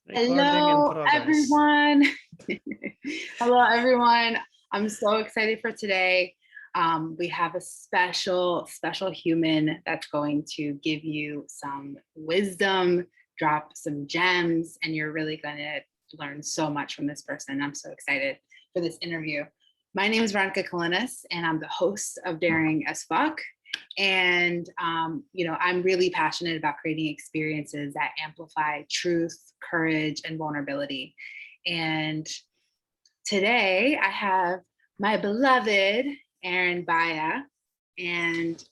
Recording in Hello, progress. everyone. Hello, everyone. I'm so excited for today. We have a special human that's going to give you some wisdom, drop some gems, and you're really going to learn so much from this person. I'm so excited for this interview. My name is Veronica Kalinas, and I'm the host of Daring as Fuck. And, I'm really passionate about creating experiences that amplify truth, courage, and vulnerability. And today I have my beloved Aren Bahia. And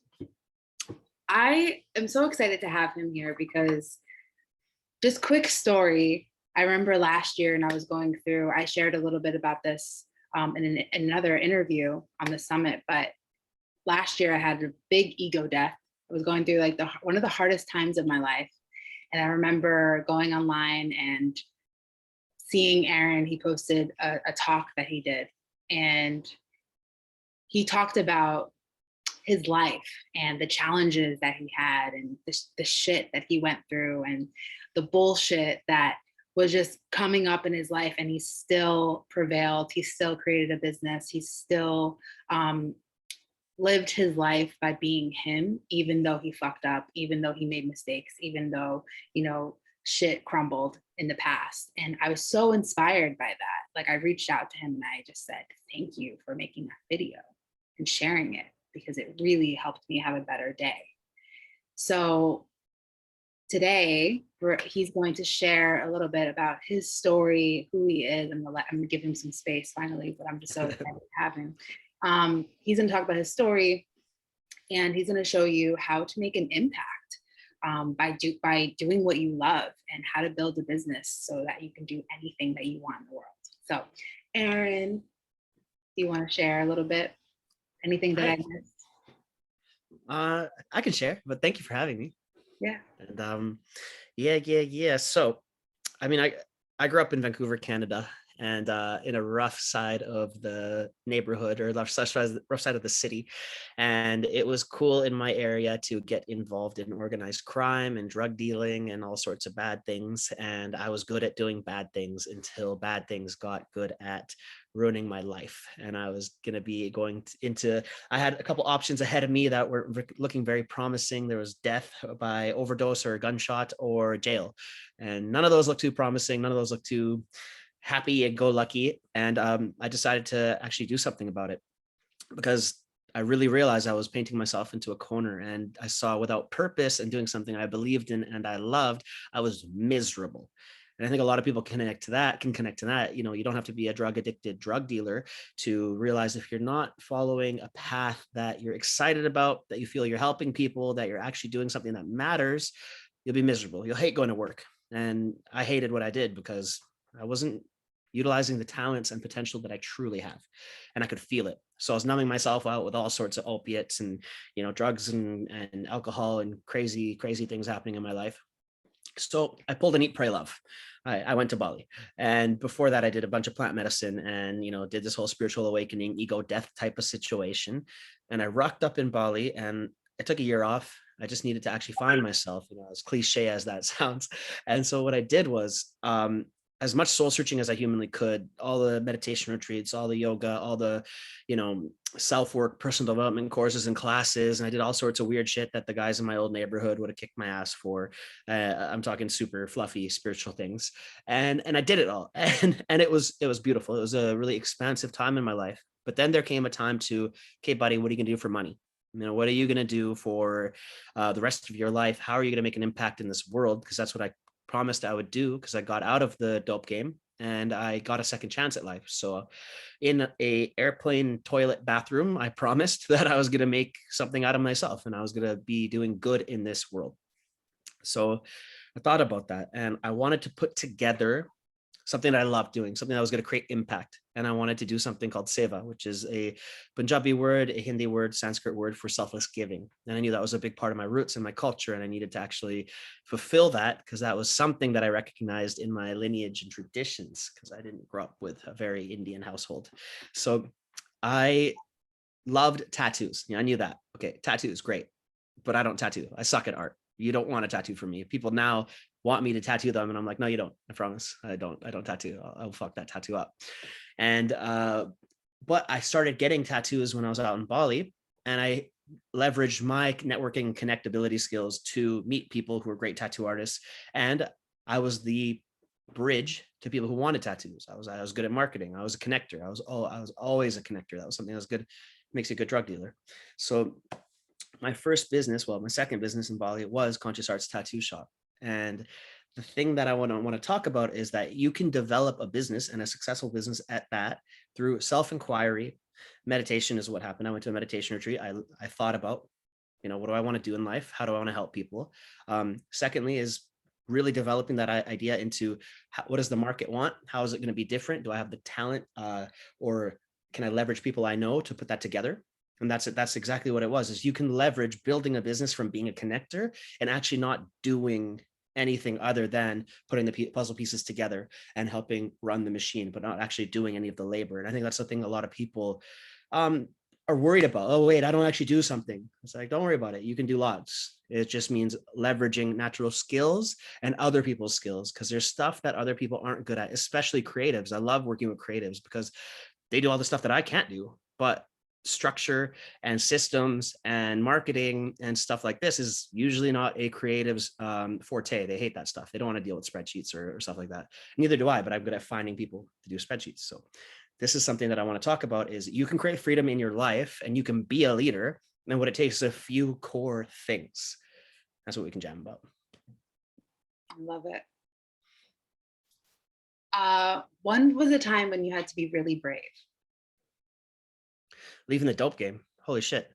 I am so excited to have him here because just quick story. I remember last year and I was going through, I shared a little bit about this in another interview on the summit, but last year I had a big ego death. I was going through like one of the hardest times of my life. And I remember going online and seeing Aren, he posted a talk that he did. And he talked about his life and the challenges that he had and the shit that he went through and the bullshit that was just coming up in his life. And he still prevailed. He still created a business. He still lived his life by being him, even though he fucked up, even though he made mistakes, even though, shit crumbled in the past. And I was so inspired by that. Like I reached out to him and I just said, thank you for making that video and sharing it because it really helped me have a better day. So today he's going to share a little bit about his story, who he is. I'm gonna give him some space finally, but I'm just so excited to have him. He's going to talk about his story, and he's going to show you how to make an impact by doing what you love and how to build a business so that you can do anything that you want in the world. So, Aren, do you want to share a little bit? Anything that I missed? I can share, but thank you for having me. Yeah. And yeah. So, I mean, I grew up in Vancouver, Canada, and in a rough side of the neighborhood or rough side of the city. And it was cool in my area to get involved in organized crime and drug dealing and all sorts of bad things. And I was good at doing bad things until bad things got good at ruining my life. And I was going to be going into, I had a couple options ahead of me that were looking very promising. There was death by overdose or gunshot or jail. And none of those looked too promising. None of those looked too happy and go lucky. And I decided to actually do something about it because I really realized I was painting myself into a corner, and I saw without purpose and doing something I believed in and I loved, I was miserable. And I think a lot of people can connect to that. You don't have to be a drug addicted drug dealer to realize if you're not following a path that you're excited about, that you feel you're helping people, that you're actually doing something that matters, you'll be miserable. You'll hate going to work. And I hated what I did because I wasn't utilizing the talents and potential that I truly have. And I could feel it. So I was numbing myself out with all sorts of opiates and, drugs and alcohol and crazy things happening in my life. So I pulled an eat, pray, love. I went to Bali. And before that, I did a bunch of plant medicine and, did this whole spiritual awakening, ego death type of situation. And I rocked up in Bali and I took a year off. I just needed to actually find myself, as cliche as that sounds. And so what I did was, as much soul searching as I humanly could, all the meditation retreats, all the yoga, all the, self-work, personal development courses and classes. And I did all sorts of weird shit that the guys in my old neighborhood would have kicked my ass for. I'm talking super fluffy spiritual things. And I did it all. And it was beautiful. It was a really expansive time in my life. But then there came a time to, okay, buddy, what are you going to do for money? What are you going to do for the rest of your life? How are you going to make an impact in this world? Because that's what I promised I would do, because I got out of the dope game and I got a second chance at life. So in a airplane toilet bathroom, I promised that I was going to make something out of myself and I was going to be doing good in this world. So I thought about that and I wanted to put together something that I loved doing, something that was going to create impact. And I wanted to do something called seva, which is a Punjabi word, a Hindi word, Sanskrit word for selfless giving. And I knew that was a big part of my roots and my culture. And I needed to actually fulfill that because that was something that I recognized in my lineage and traditions, because I didn't grow up with a very Indian household. So I loved tattoos. I knew that. Okay, tattoos, great. But I don't tattoo. I suck at art. You don't want a tattoo from me. People now want me to tattoo them, and I'm like, no, you don't. I promise, I don't tattoo. I'll fuck that tattoo up. And but I started getting tattoos when I was out in Bali, and I leveraged my networking and connectability skills to meet people who are great tattoo artists, and I was the bridge to people who wanted tattoos. I was good at marketing. I was a connector. I was always a connector. That was something that was good, makes you a good drug dealer. So my first business, well, my second business in Bali was Conscious Arts Tattoo Shop. And the thing that I want to talk about is that you can develop a business, and a successful business at that, through self-inquiry. Meditation is what happened. I went to a meditation retreat. I thought about, what do I want to do in life? How do I want to help people? Secondly is really developing that idea into what does the market want? How is it going to be different? Do I have the talent, or can I leverage people I know to put that together? And that's it. That's exactly what it was. Is you can leverage building a business from being a connector and actually not doing anything other than putting the puzzle pieces together and helping run the machine, but not actually doing any of the labor. And I think that's something a lot of people are worried about. Oh, wait, I don't actually do something. It's like, don't worry about it. You can do lots. It just means leveraging natural skills and other people's skills, because there's stuff that other people aren't good at, especially creatives. I love working with creatives because they do all the stuff that I can't do, but structure and systems and marketing and stuff like this is usually not a creative's forte. They hate that stuff. They don't want to deal with spreadsheets or stuff like that. Neither do I, but I'm good at finding people to do spreadsheets. So this is something that I want to talk about, is you can create freedom in your life and you can be a leader. And what it takes is a few core things. That's what we can jam about. I love it. When was a time when you had to be really brave? Leaving the dope game. Holy shit.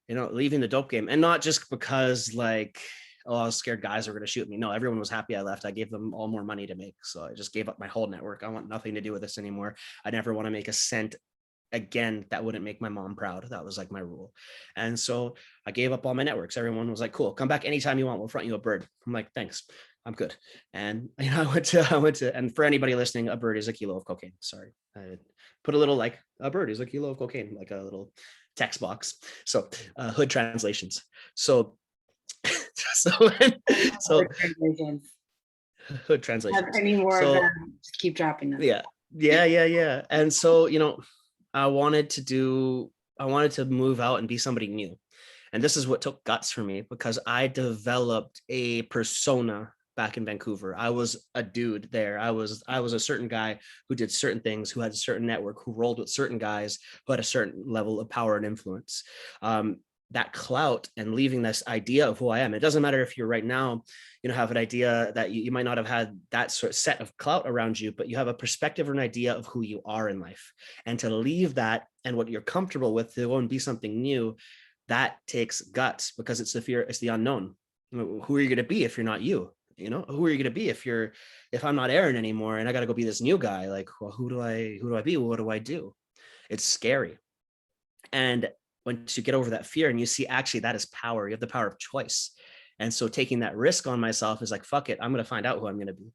Leaving the dope game. And not just because like, oh, I was scared guys were going to shoot me. No, everyone was happy I left. I gave them all more money to make. So I just gave up my whole network. I want nothing to do with this anymore. I never want to make a cent again that wouldn't make my mom proud. That was like my rule. And so I gave up all my networks. Everyone was like, cool, come back anytime you want. We'll front you a bird. I'm like, thanks, I'm good. And I went to, and for anybody listening, a bird is a kilo of cocaine. Sorry. I put a little, like, a bird is a kilo of cocaine, like a little text box. So hood translations. So so so Congratulations. hood Have translations. any more of So them? Just keep dropping them. yeah. And so I wanted to move out and be somebody new. And this is what took guts for me, because I developed a persona back in Vancouver. I was a dude there. I was a certain guy who did certain things, who had a certain network, who rolled with certain guys, who had a certain level of power and influence. That clout and leaving this idea of who I am. It doesn't matter if you're right now, have an idea that you might not have had that sort of set of clout around you, but you have a perspective or an idea of who you are in life. And to leave that and what you're comfortable with to go and be something new, that takes guts, because it's the fear, it's the unknown. Who are you going to be if you're not you? Who are you going to be if I'm not Aren anymore and I got to go be this new guy? Like, well, who do I be? What do I do? It's scary. And once you get over that fear and you see actually that is power, you have the power of choice. And so taking that risk on myself is like, fuck it, I'm going to find out who I'm going to be.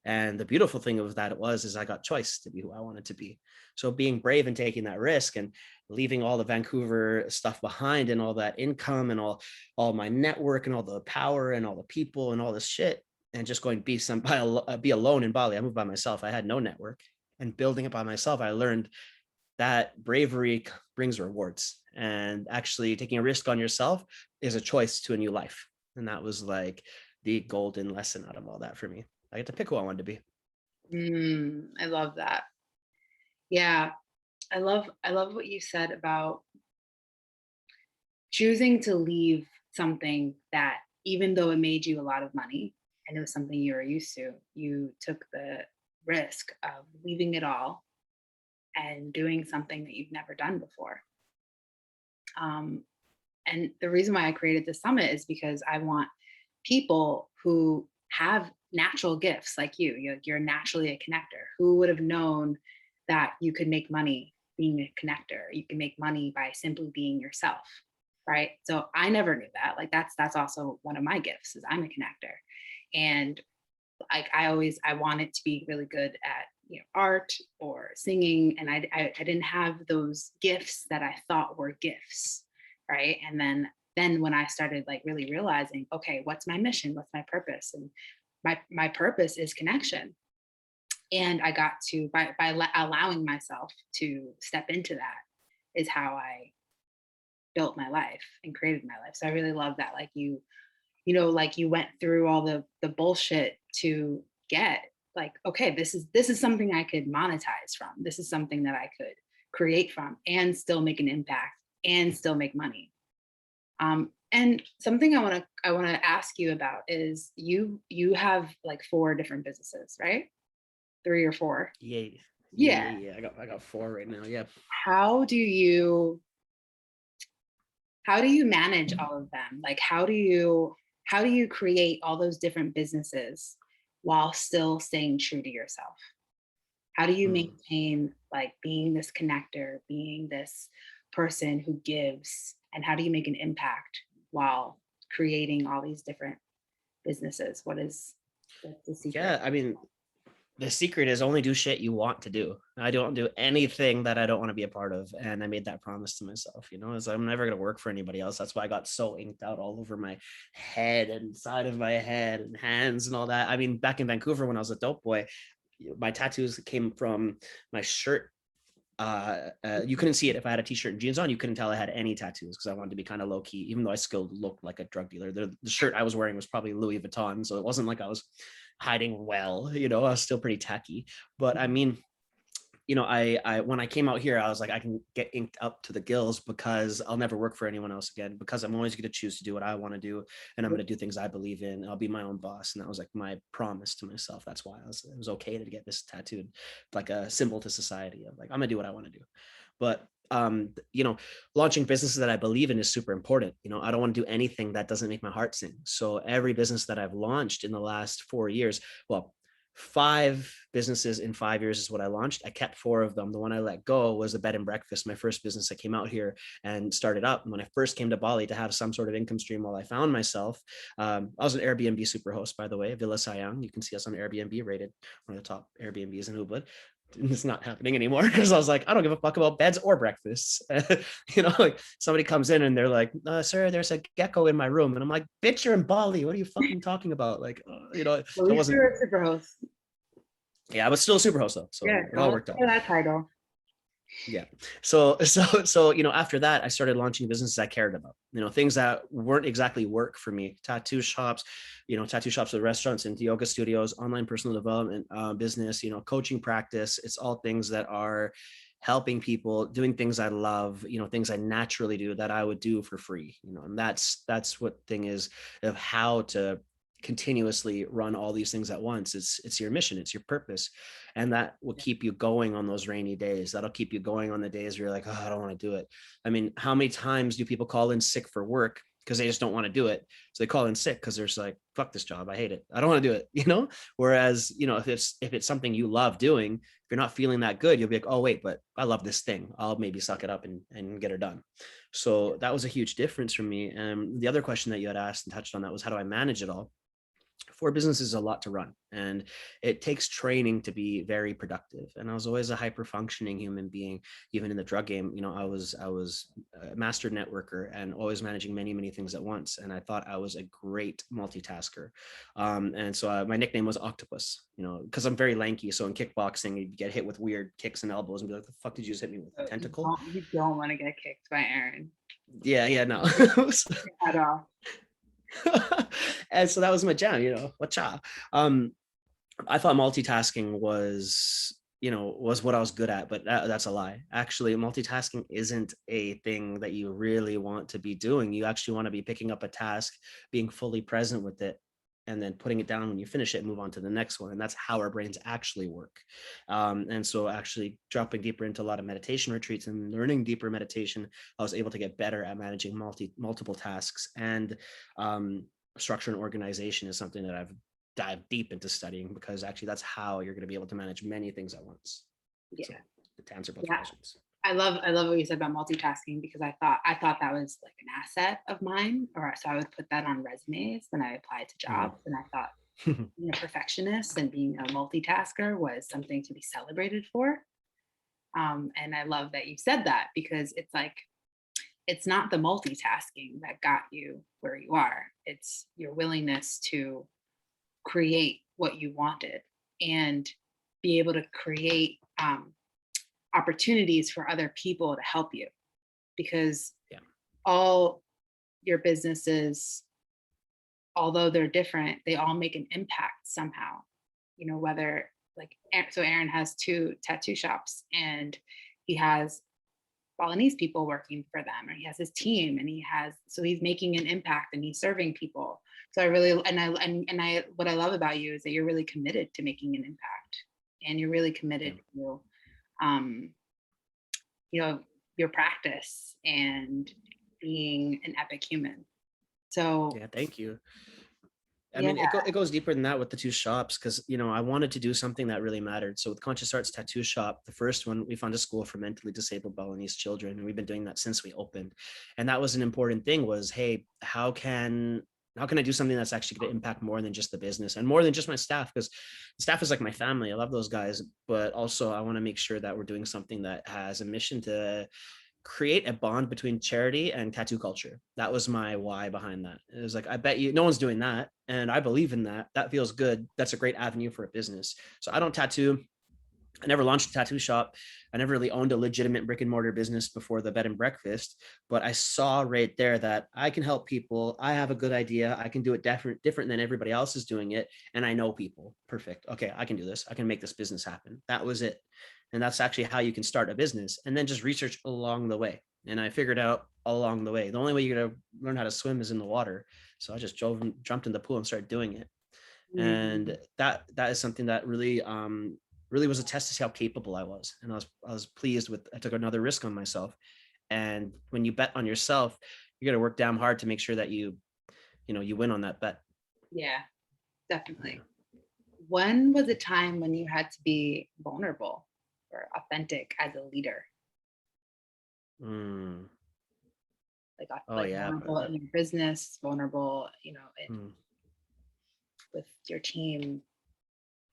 And the beautiful thing of that is I got choice to be who I wanted to be. So being brave and taking that risk and leaving all the Vancouver stuff behind and all that income and all my network and all the power and all the people and all this shit, and just going be alone in Bali. I moved by myself. I had no network, and building it by myself, I learned that bravery brings rewards, and actually taking a risk on yourself is a choice to a new life. And that was like the golden lesson out of all that for me. I get to pick who I wanted to be. I love that. Yeah, I love what you said about choosing to leave something that, even though it made you a lot of money and it was something you were used to, you took the risk of leaving it all and doing something that you've never done before. And the reason why I created the summit is because I want people who have natural gifts like you. You're naturally a connector. Who would have known that you could make money being a connector? You can make money by simply being yourself, right? So I never knew that. Like that's also one of my gifts, is I'm a connector. And like I wanted to be really good at art or singing, and I didn't have those gifts that I thought were gifts, right? And then when I started like really realizing, okay, what's my mission, what's my purpose, and my purpose is connection. And I got to, allowing myself to step into that, is how I built my life and created my life. So I really love that. Like like you went through all the bullshit to get, like, okay, this is something I could monetize from. This is something that I could create from and still make an impact and still make money. And something I want to ask you about is you have like 4 different businesses, right? 3 or 4. Yeah, yeah, Yeah. yeah, yeah. I got 4 right now. Yeah. How do you manage all of them? Like how do you create all those different businesses while still staying true to yourself? How do you Mm. maintain like being this connector, being this person who gives, and how do you make an impact while creating all these different businesses? What's the secret? Yeah, I mean, the secret is only do shit you want to do. I don't do anything that I don't want to be a part of. And I made that promise to myself, is I'm never going to work for anybody else. That's why I got so inked out all over my head and side of my head and hands and all that. I mean, back in Vancouver when I was a dope boy, my tattoos came from my shirt. You couldn't see it if I had a t-shirt and jeans on. You couldn't tell I had any tattoos because I wanted to be kind of low key, even though I still looked like a drug dealer. The shirt I was wearing was probably Louis Vuitton, so it wasn't like I was hiding well. I was still pretty tacky. But I mean, I when I came out here, I was like, I can get inked up to the gills because I'll never work for anyone else again, because I'm always going to choose to do what I want to do, and I'm going to do things I believe in. I'll be my own boss, and that was like my promise to myself. That's why it was okay to get this tattooed, like a symbol to society of like, I'm gonna do what I want to do. But launching businesses that I believe in is super important. I don't want to do anything that doesn't make my heart sing. So every business that I've launched in the last 4 years, well, 5 businesses in 5 years is what I launched. I kept 4 of them. The one I let go was a bed and breakfast, my first business. I came out here and started up. And when I first came to Bali to have some sort of income stream while I found myself, I was an Airbnb superhost, by the way, Villa Sayang. You can see us on Airbnb, rated one of the top Airbnbs in Ubud. It's not happening anymore because I was like, I don't give a fuck about beds or breakfasts. Like somebody comes in and they're like, sir, there's a gecko in my room. And I'm like, bitch, you're in Bali. What are you fucking talking about? Like, At so it least wasn't, you're a super host. yeah, I was still a super host though. Yeah, So it all go worked out. for that title. Yeah. So after that, I started launching businesses I cared about, things that weren't exactly work for me. Tattoo shops, with restaurants and yoga studios, online personal development business, coaching practice. It's all things that are helping people, doing things I love, things I naturally do that I would do for free, and that's what thing is of how to continuously run all these things at once. It's your mission, it's your purpose, and that will keep you going on those rainy days. That'll keep you going on the days where you're like, oh, I don't want to do it. I mean, how many times do people call in sick for work because they just don't want to do it? So they call in sick because they're just like, fuck this job, I hate it, I don't want to do it. Whereas if it's something you love doing, if you're not feeling that good, you'll be like, oh wait, but I love this thing, I'll maybe suck it up and get it done. So that was a huge difference for me. And the other question that you had asked and touched on, that was, how do I manage it all? 4 businesses is a lot to run, and it takes training to be very productive. And I was always a hyper functioning human being. Even in the drug game, I was a master networker and always managing many things at once, and I thought I was a great multitasker. And so my nickname was Octopus, because I'm very lanky. So in kickboxing, you get hit with weird kicks and elbows and be like, the fuck did you just hit me with, a tentacle? You don't want to get kicked by Aren Yeah, no. at all. And so that was my jam, whatcha. I thought multitasking was what I was good at, but that's a lie. Actually, multitasking isn't a thing that you really want to be doing. You actually want to be picking up a task, being fully present with it, and then putting it down when you finish it and move on to the next one. And that's how our brains actually work. And so actually dropping deeper into a lot of meditation retreats and learning deeper meditation, I was able to get better at managing multiple tasks. And structure and organization is something that I've dive deep into studying, because actually that's how you're going to be able to manage many things at once. Yeah. So to answer both Yeah. questions. I love what you said about multitasking, because I thought that was like an asset of mine, or so I would put that on resumes when I applied to jobs. And I thought being a perfectionist and being a multitasker was something to be celebrated for. And I love that you said that, because it's like, it's not the multitasking that got you where you are. It's your willingness to create what you wanted and be able to create opportunities for other people to help you, because Yeah. all your businesses, although they're different, they all make an impact somehow. You know, whether like so Aaron has two tattoo shops and he has Balinese people working for them, or he has his team and he has, so he's making an impact and he's serving people. So I really, and I what I love about you is that you're really committed to making an impact, and you're really Yeah. committed to um, you know, your practice and being an epic human. So Yeah. Thank you. I yeah. mean, it goes deeper than that with the two shops because, you know, I wanted to do something that really mattered. So with Conscious Arts Tattoo Shop, the first one, we found a school for mentally disabled Balinese children. And we've been doing that since we opened. And that was an important thing was, hey, how can I do something that's actually going to impact more than just the business and more than just my staff? Because the staff is like my family. I love those guys, but also I want to make sure that we're doing something that has a mission to create a bond between charity and tattoo culture. That was my why behind that. It was like, I bet you no one's doing that. And I believe in that. That feels good. That's a great avenue for a business. So I don't tattoo. I never launched a tattoo shop. I never really owned a legitimate brick and mortar business before the bed and breakfast. But I saw right there that I can help people. I have a good idea. I can do it different than everybody else is doing it. And I know people. Perfect. Okay, I can do this. I can make this business happen. That was it. And that's actually how you can start a business and then just research along the way. And I figured out along the way, the only way you're going to learn how to swim is in the water. So I just jumped in the pool and started doing it. Mm, And that is something that really really was a test to see how capable I was. And I was pleased with, I took another risk on myself. And when you bet on yourself, you got to work damn hard to make sure that you know, you win on that bet. yeah, Yeah. definitely. When was a time when you had to be vulnerable or authentic as a leader? Mm. Oh Like yeah. vulnerable in your business, vulnerable, you know, Mm. with your team.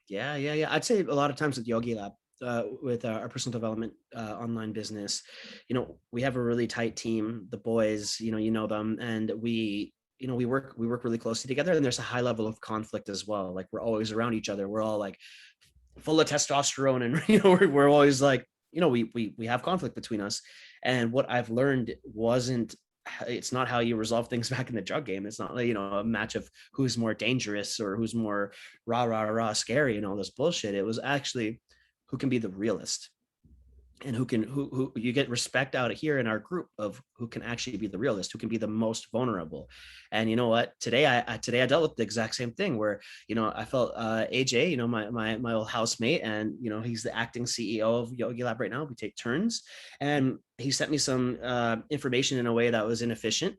Yeah. I'd say a lot of times with Yogi Lab, with our personal development online business, you know, we have a really tight team. The boys, you know them, and you know, we work really closely together. And there's a high level of conflict as well. Like we're always around each other. We're all like full of testosterone, and you know, we're always like, you know, we have conflict between us. And what I've learned wasn't it's not how you resolve things back in the drug game. It's not like, you know, a match of who's more dangerous or who's more rah scary and all this bullshit. It was actually who can be the realist and who you get respect out of here in our group of who can actually be the realist, who can be the most vulnerable. And you know what, today I dealt with the exact same thing where, you know, I felt AJ, you know, my old housemate, and you know, he's the acting CEO of Yogi Lab right now. We take turns, and he sent me some information in a way that was inefficient.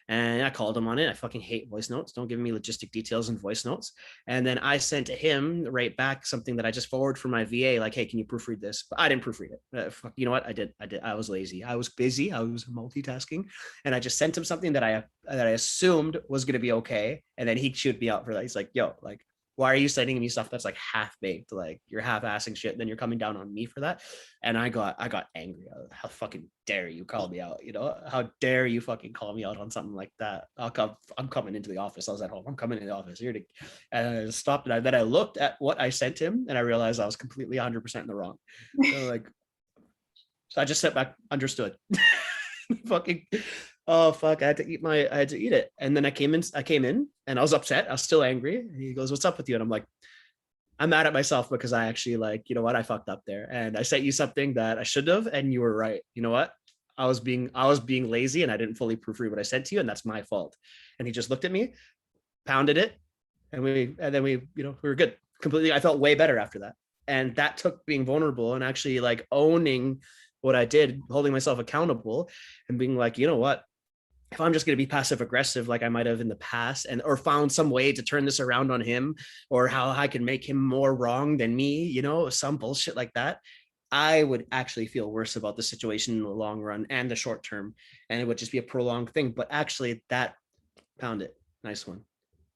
And I called him on it. I fucking hate voice notes. Don't give me logistic details in voice notes. And then I sent him right back something that I just forwarded from my VA, like, hey, can you proofread this? But I didn't proofread it. You know what? I did. I was lazy. I was busy. I was multitasking. And I just sent him something that I assumed was going to be okay. And then he chewed me out for that. He's like, yo, like, why are you sending me stuff that's like half baked? Like you're half assing shit. And then you're coming down on me for that. And I got angry. How fucking dare you call me out? You know, how dare you fucking call me out on something like that? I'm coming into the office. I was at home. I'm coming into the office here to, and I stopped. And then I looked at what I sent him and I realized I was completely 100% in the wrong. So like, so I just sat back, understood. Fucking, oh fuck, I had to eat it. And then I came in and I was upset. I was still angry. And he goes, what's up with you? And I'm like, I'm mad at myself because I actually, like, you know what, I fucked up there and I sent you something that I should have, and you were right. You know what? I was being lazy and I didn't fully proofread what I sent to you, and that's my fault. And he just looked at me, pounded it, and then we, you know, we were good. Completely. I felt way better after that. And that took being vulnerable and actually like owning what I did, holding myself accountable and being like, you know what? If I'm just going to be passive aggressive like I might have in the past, and or found some way to turn this around on him, or how I can make him more wrong than me, you know, some bullshit like that, I would actually feel worse about the situation in the long run and the short term, and it would just be a prolonged thing. But actually that found it. Nice one.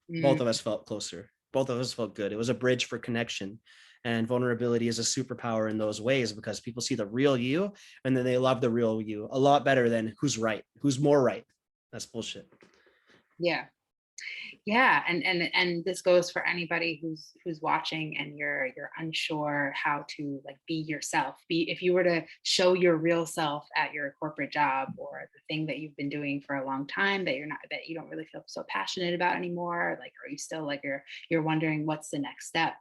Both Mm, of us felt closer. Both of us felt good. It was a bridge for connection. And vulnerability is a superpower in those ways because people see the real you and then they love the real you a lot better than who's right, who's more right. That's bullshit. yeah. Yeah, and this goes for anybody who's watching and you're unsure how to like be yourself. Be if you were to show your real self at your corporate job or the thing that you've been doing for a long time that you don't really feel so passionate about anymore, like are you still like you're wondering what's the next step?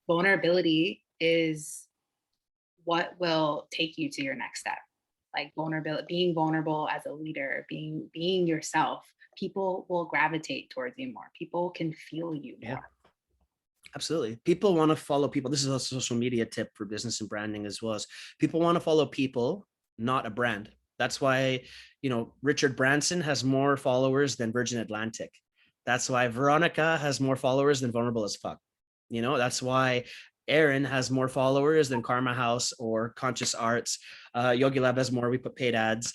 Vulnerability is what will take you to your next step. Like vulnerability, being vulnerable as a leader, being yourself, people will gravitate towards you more. People can feel you Yeah. more. Absolutely. People want to follow people. This is a social media tip for business and branding as well as people want to follow people, not a brand. That's why, Richard Branson has more followers than Virgin Atlantic. That's why Veronica has more followers than Vulnerable as Fuck. That's why Aren has more followers than Karma House or Conscious Arts. Yogi Lab has more. We put paid ads.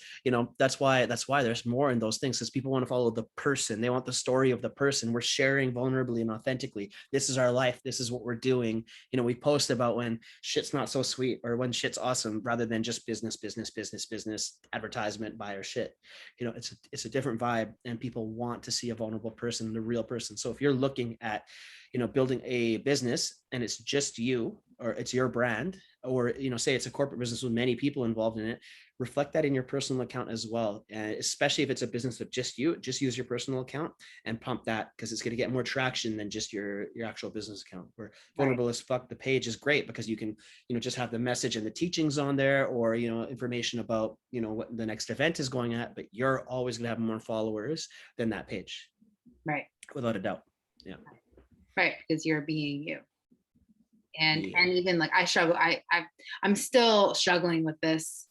That's why there's more in those things because people want to follow the person. They want the story of the person. We're sharing vulnerably and authentically. This is our life. This is what we're doing. We post about when shit's not so sweet or when shit's awesome, rather than just business, business, business, business, advertisement, buy our shit. It's a different vibe, and people want to see a vulnerable person, the real person. So if you're looking at building a business and it's just you or it's your brand, or say it's a corporate business with many people involved in it, reflect that in your personal account as well. And especially if it's a business of just you, just use your personal account and pump that, because it's going to get more traction than just your actual business account. Where Right. Vulnerable as Fuck, the page is great because you can just have the message and the teachings on there, or information about what the next event is going at, but you're always going to have more followers than that page, Right. without a doubt. Yeah. Right. Because you're being you. And Yeah. even like I struggle, I'm still struggling with this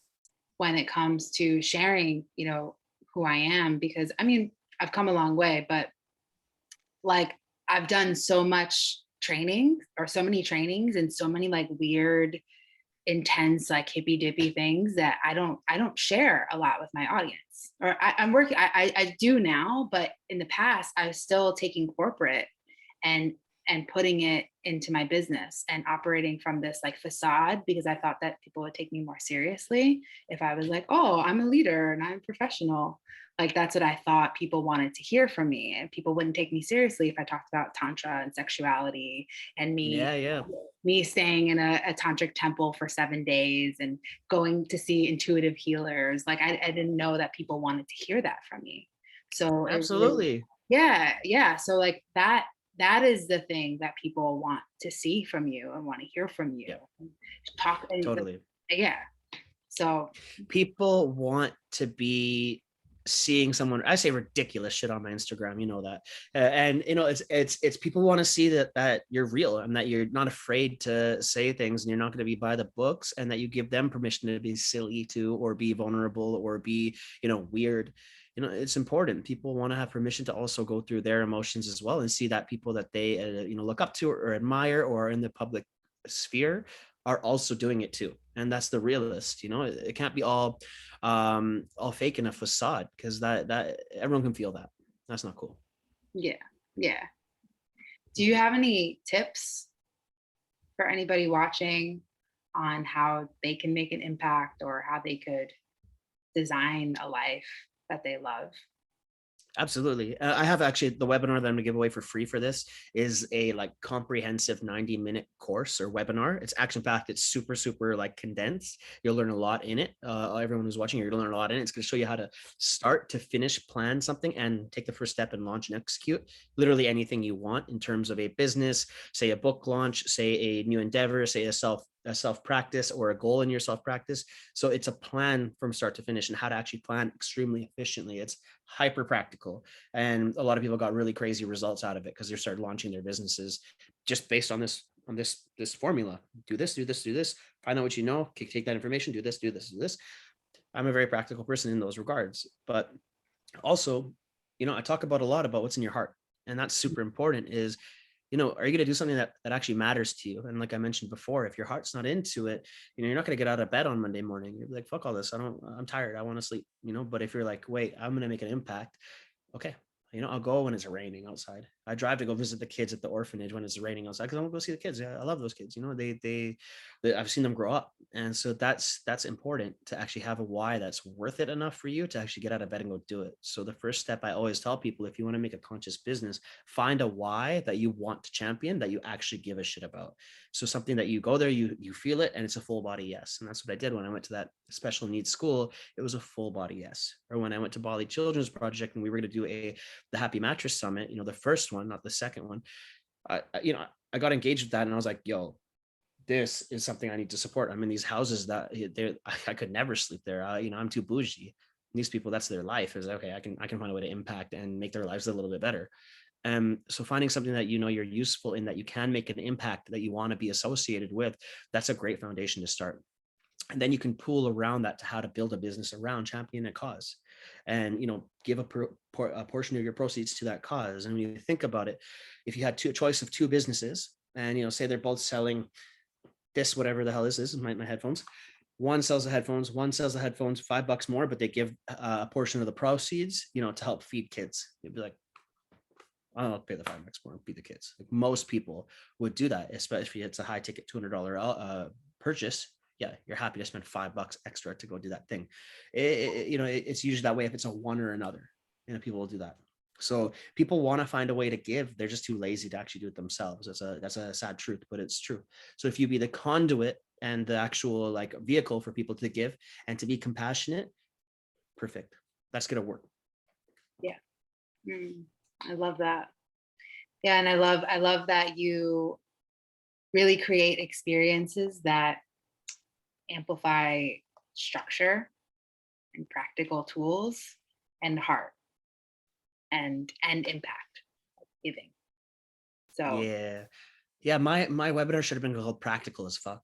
when it comes to sharing, who I am, because I mean, I've come a long way, but like I've done so much training or so many trainings and so many like weird, intense, like hippy dippy things that I don't share a lot with my audience. Or I'm working, I do now, but in the past I was still taking corporate and putting it into my business and operating from this like facade because I thought that people would take me more seriously if I was like, oh, I'm a leader and I'm professional. Like that's what I thought people wanted to hear from me. And people wouldn't take me seriously if I talked about tantra and sexuality and me Yeah. Yeah. me staying in a tantric temple for 7 days and going to see intuitive healers. Like I didn't know that people wanted to hear that from me. So it really, Absolutely. yeah, yeah. So like that is the thing that people want to see from you and want to hear from you. Yeah. Talk and Totally. yeah. So People want to be seeing someone. I say ridiculous shit on my Instagram, that. And it's people want to see that you're real and that you're not afraid to say things and you're not going to be by the books, and that you give them permission to be silly too, or be vulnerable, or be weird. It's important. People want to have permission to also go through their emotions as well, and see that people that they look up to or admire or are in the public sphere are also doing it too. And that's the realist. It can't be all fake in a facade, because that everyone can feel that. That's not cool. yeah, yeah. Do you have any tips for anybody watching on how they can make an impact or how they could design a life that they love? Absolutely. I have actually the webinar that I'm gonna give away for free for this is a like comprehensive 90-minute course or webinar. It's action packed. It's super, super like condensed. You'll learn a lot in it. Everyone who's watching, you're gonna learn a lot in it. It's gonna show you how to start to finish, plan something, and take the first step and launch and execute literally anything you want in terms of a business, say a book launch, say a new endeavor, say a self practice or a goal in your self practice. So it's a plan from start to finish, and how to actually plan extremely efficiently. It's hyper practical, and a lot of people got really crazy results out of it because they started launching their businesses just based on this formula. Do this, do this, do this, find out what you know, take that information, do this, do this, do this. I'm a very practical person in those regards, but also I talk about a lot about what's in your heart, and that's super important. Is are you going to do something that actually matters to you? And like I mentioned before, if your heart's not into it, you're not going to get out of bed on Monday morning. You're like, fuck all this, I'm tired, I want to sleep. But if you're like, wait, I'm going to make an impact, okay, I'll go when it's raining outside. I drive to go visit the kids at the orphanage when it's raining outside because I want to go see the kids. Yeah, I love those kids. I've seen them grow up, and so that's important to actually have a why that's worth it enough for you to actually get out of bed and go do it. So the first step I always tell people, if you want to make a conscious business, find a why that you want to champion that you actually give a shit about. So something that you go there, you feel it, and it's a full body yes. And that's what I did when I went to that special needs school. It was a full body yes. Or when I went to Bali Children's Project and we were going to do the Happy Mattress Summit, the first one, not the second one. I got engaged with that, and I was like, yo, this is something I need to support. I'm in these houses that I could never sleep there. I'm too bougie. These people, that's their life. Is okay. I can find a way to impact and make their lives a little bit better. So finding something that you're useful in, that you can make an impact, that you want to be associated with, that's a great foundation to start. And then you can pool around that to how to build a business around championing a cause, and give a portion of your proceeds to that cause. And when you think about it, if you had a choice of two businesses, and say they're both selling this, whatever the hell this is, my headphones. One sells the headphones, one sells the headphones $5 more, but they give a portion of the proceeds, to help feed kids. You'd be like, I'll pay the $5 more and feed the kids. Like, most people would do that, especially if it's a high ticket $200 purchase. Yeah, you're happy to spend $5 extra to go do that thing. It's usually that way if it's a one or another. People will do that. So people want to find a way to give. They're just too lazy to actually do it themselves. That's a sad truth, but it's true. So if you be the conduit and the actual vehicle for people to give and to be compassionate, perfect. That's gonna work. Yeah. I love that. Yeah, and I love that you really create experiences that amplify structure and practical tools and heart and impact giving. So Yeah. My webinar should have been called Practical as Fuck.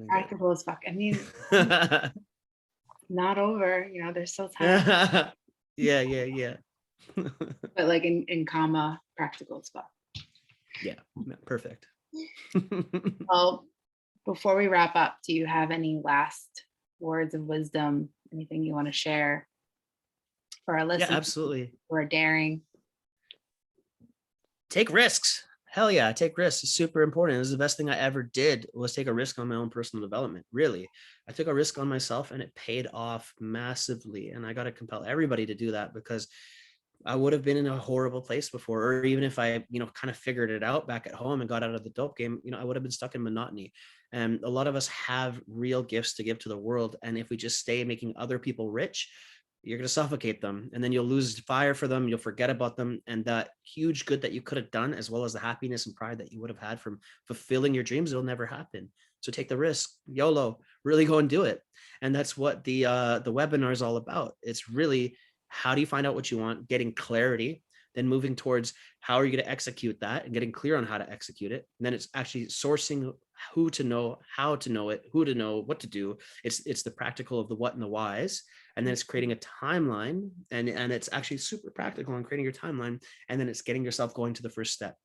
practical as fuck. I mean, not over, there's still time. Yeah. But like in comma, practical as fuck. Yeah, perfect. Well, before we wrap up, do you have any last words of wisdom? Anything you want to share for our listeners? Yeah, absolutely. Who are daring? Take risks. Hell yeah, take risks. It's super important. It was the best thing I ever did, was take a risk on my own personal development. Really, I took a risk on myself and it paid off massively. And I got to compel everybody to do that, because I would have been in a horrible place before. Or even if I, kind of figured it out back at home and got out of the dope game, I would have been stuck in monotony. And a lot of us have real gifts to give to the world. And if we just stay making other people rich, you're going to suffocate them, and then you'll lose fire for them. You'll forget about them. And that huge good that you could have done, as well as the happiness and pride that you would have had from fulfilling your dreams, it'll never happen. So take the risk, YOLO, really go and do it. And that's what the webinar is all about. It's really, how do you find out what you want, getting clarity, then moving towards how are you going to execute that and getting clear on how to execute it. And then it's actually sourcing who to know, how to know it, who to know, what to do. It's the practical of the what and the whys. And then it's creating a timeline, and it's actually super practical on creating your timeline. And then it's getting yourself going to the first step.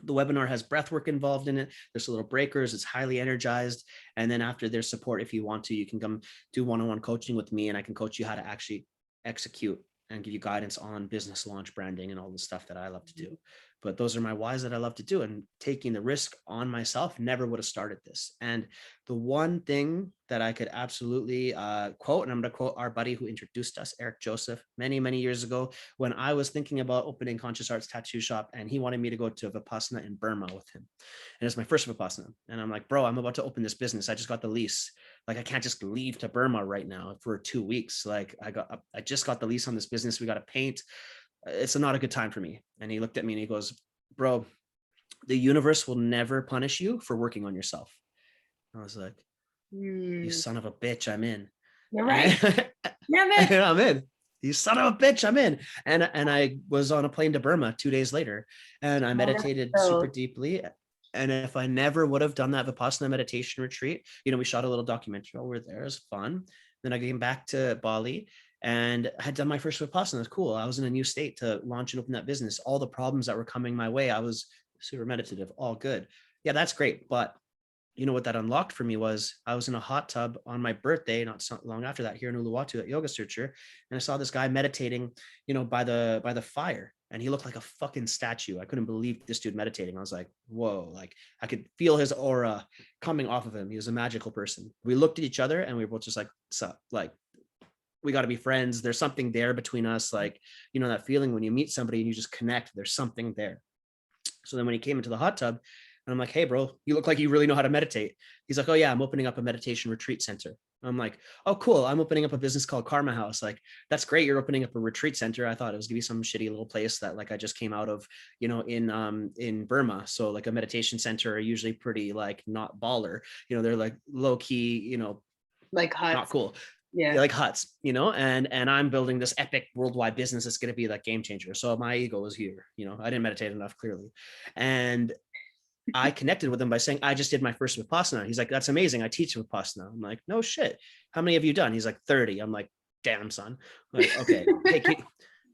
The webinar has breath work involved in it. There's little breakers. It's highly energized. And then after, there's support. If you want to, you can come do one-on-one coaching with me, and I can coach you how to actually execute and give you guidance on business launch, branding, and all the stuff that I love to do. But those are my whys that I love to do. And taking the risk on myself, never would have started this. And the one thing that I could absolutely quote, and I'm going to quote our buddy who introduced us, Eric Joseph, many, many years ago, when I was thinking about opening Conscious Arts Tattoo Shop, and he wanted me to go to Vipassana in Burma with him. And it's my first Vipassana. And I'm like, bro, I'm about to open this business. I just got the lease. Like, I can't just leave to Burma right now for 2 weeks. Like, I just got the lease on this business. We got to paint. It's not a good time for me. And he looked at me and he goes, bro, the universe will never punish you for working on yourself. I was like, you son of a bitch, I'm in. You're right. I'm in. You son of a bitch, I'm in. And I was on a plane to Burma 2 days later, and I meditated super deeply. And if I never would have done that Vipassana meditation retreat, we shot a little documentary over there. It was fun. Then I came back to Bali and I had done my first Vipassana. It was cool. I was in a new state to launch and open that business. All the problems that were coming my way, I was super meditative, all good. Yeah, that's great. But what that unlocked for me was, I was in a hot tub on my birthday, not so long after that, here in Uluwatu at Yoga Searcher. And I saw this guy meditating, by the fire. and he looked like a fucking statue. I couldn't believe this dude meditating. I was like, whoa, like I could feel his aura coming off of him. He was a magical person. We looked at each other and we were both just like, sup, like, we got to be friends. There's something there between us. Like, you know, that feeling when you meet somebody and you just connect, there's something there. So then when he came into the hot tub, and I'm like, hey, bro, you look like you really know how to meditate. He's like, oh, yeah, I'm opening up a meditation retreat center. I'm like, oh, cool. I'm opening up a business called Karma House. Like, that's great. You're opening up a retreat center. I thought it was gonna be some shitty little place that like I just came out of, you know, in Burma. So like a meditation center are usually pretty like not baller. You know, they're like low key, you know, Like not huts. cool. Yeah. Like huts, you know, and I'm building this epic worldwide business that's going to be like game changer. So my ego is here, you know, I didn't meditate enough clearly. And I connected with him by saying, I just did my first Vipassana. He's like, that's amazing. I teach Vipassana. I'm like, no shit. How many have you done? He's like, 30. I'm like, damn, son. I'm like, okay. Hey,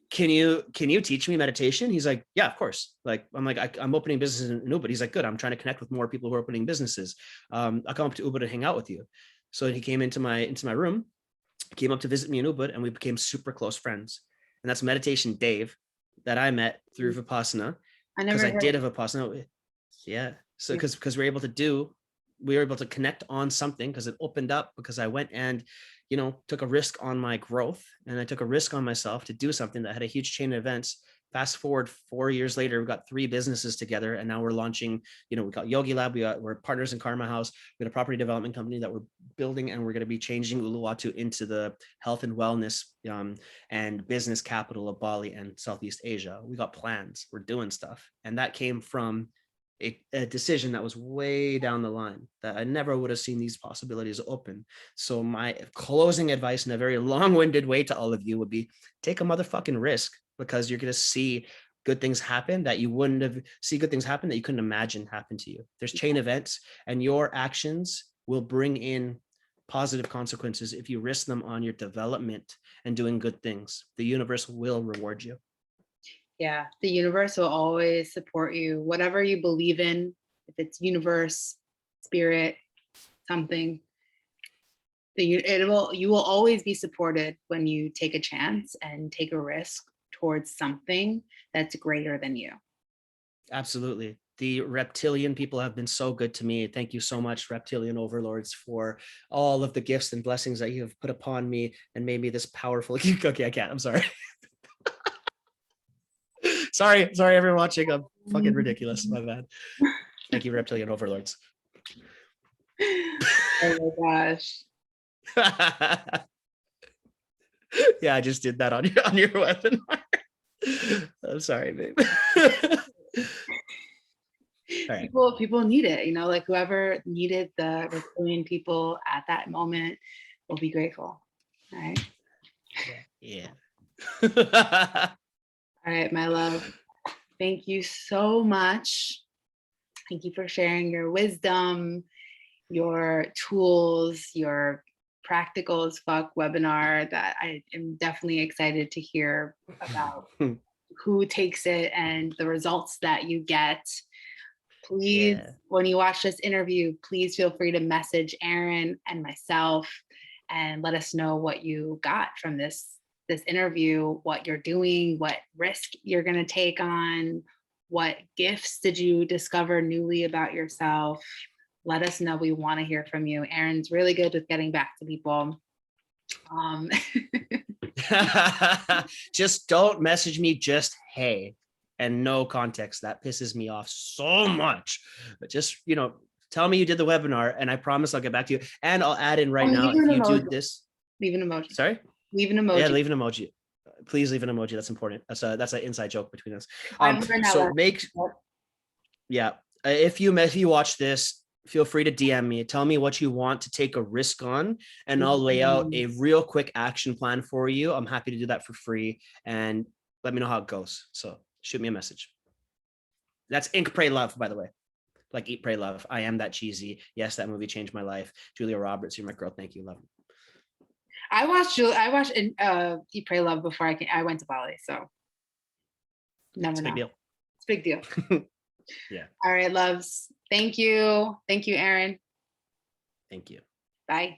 can you teach me meditation? He's like, yeah, of course. Like, I'm like, I'm opening business in Ubud. He's like, good. I'm trying to connect with more people who are opening businesses. I'll come up to Ubud and hang out with you. So he came into my room, came up to visit me in Ubud, and we became super close friends. And that's Meditation Dave that I met through Vipassana, I because never I did heard. a Vipassana. Yeah. So Yeah. because we were able to connect on something because it opened up, because I went and, you know, took a risk on my growth, and I took a risk on myself to do something that had a huge chain of events. Fast forward 4 years later, we've got 3 businesses together, and now we're launching, you know, we got Yogi Lab, we're partners in Karma House. We got a property development company that we're building, and we're going to be changing Uluwatu into the health and wellness and business capital of Bali and Southeast Asia. We got plans, we're doing stuff. And that came from a decision that was way down the line, that I never would have seen these possibilities open. So my closing advice in a very long-winded way to all of you would be, take a motherfucking risk, because you're going to see good things happen that you wouldn't have see good things happen that you couldn't imagine happen to you. There's chain events, and your actions will bring in positive consequences if you risk them on your development and doing good things. The universe will reward you. Yeah, the universe will always support you, whatever you believe in. If it's universe, spirit, something, you will always be supported when you take a chance and take a risk towards something that's greater than you. Absolutely. The reptilian people have been so good to me. Thank you so much, reptilian overlords, for all of the gifts and blessings that you have put upon me and made me this powerful. Okay, I can't. I'm sorry. sorry, everyone watching. I'm fucking ridiculous. My bad. Thank you, reptilian overlords. Oh my gosh. Yeah, I just did that on your webinar. I'm sorry, babe. All right. People need it, you know, like whoever needed the reptilian people at that moment will be grateful. All right. Yeah. All right, my love. Thank you so much. Thank you for sharing your wisdom, your tools, your practical as fuck webinar that I am definitely excited to hear about who takes it and the results that you get. Please, Yeah. when you watch this interview, please feel free to message Aren and myself and let us know what you got from this interview, what you're doing, what risk you're going to take on, what gifts did you discover newly about yourself. Let us know. We want to hear from you. Aren's really good with getting back to people. Just don't message me just hey, and no context. That pisses me off so much. But just, you know, tell me you did the webinar, and I promise I'll get back to you. And I'll add in right now, if you do this. Leave an emoji. Sorry? Leave an emoji. Yeah, leave an emoji. Please leave an emoji. That's important. That's an inside joke between us. So If you watch this, feel free to DM me. Tell me what you want to take a risk on, and I'll lay out a real quick action plan for you. I'm happy to do that for free, and let me know how it goes. So shoot me a message. That's Ink, Pray, Love, by the way. Like Eat, Pray, Love. I am that cheesy. Yes, that movie changed my life. Julia Roberts, you're my girl. Thank you. Love you. I watched Eat, Pray, Love before I went to Bali. So never know. Big deal. It's a big deal. Yeah. All right, loves. Thank you. Thank you, Aren. Thank you. Bye.